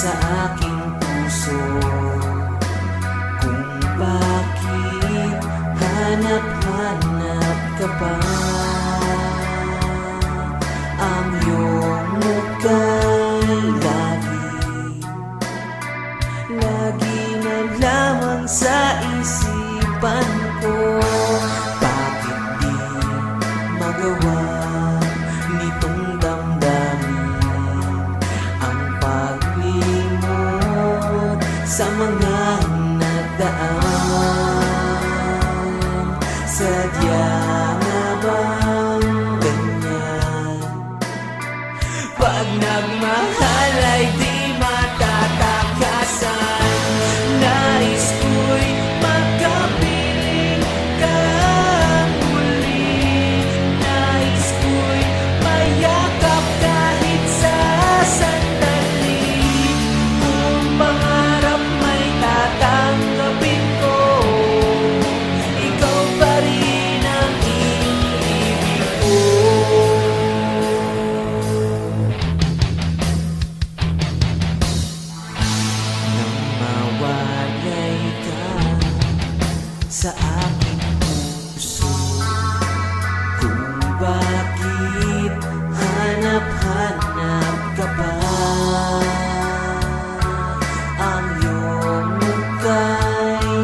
Sa aking puso, kung bakit hanap-hanap ka pa. Ang iyong muka'y lagi na lamang sa isipan ko. Bakit di magawa nitong damdamin ang paglimot sa mga nagdaan? Sadya nga bang ganyan? Pag nagmahal ay di matatakasan. Nais ko'y magkapiling ka muli. Nais ko'y mayakap kahit sa sandali. Kung pangarap may tatanggapin ko, ikaw pa rin ang iniibig ko. Nang mawalay ka sa aking puso, kung bakit hanap-hanap ka pa. Ang iyong muka'y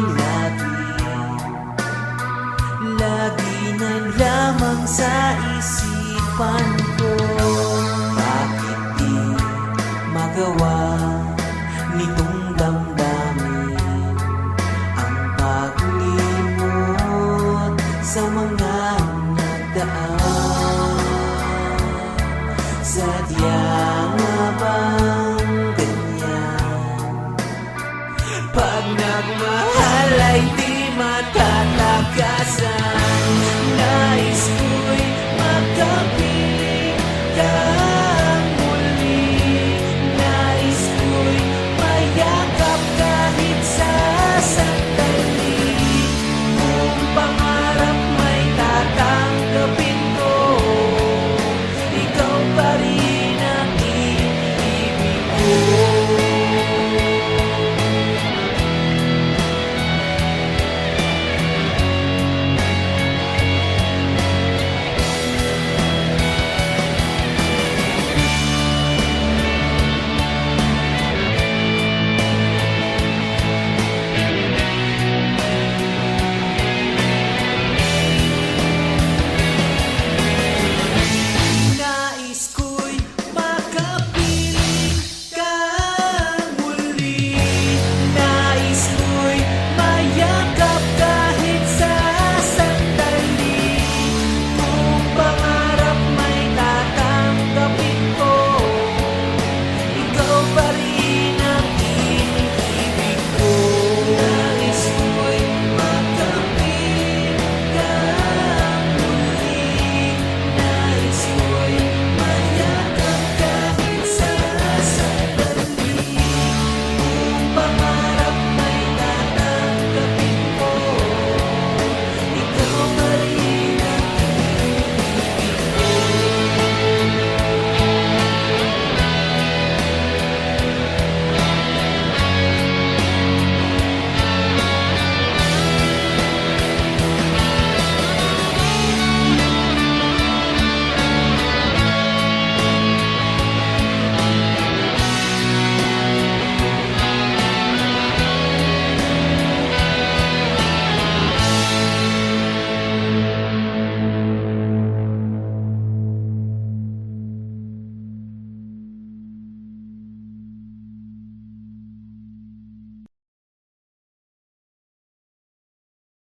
lagi na lamang sa isipan ko. Bakit di magawa nitong damdamin ang paglimot sa mga nagdaan? Sadya nga bang ganyan? Pag nagmahal ay di matatakasan.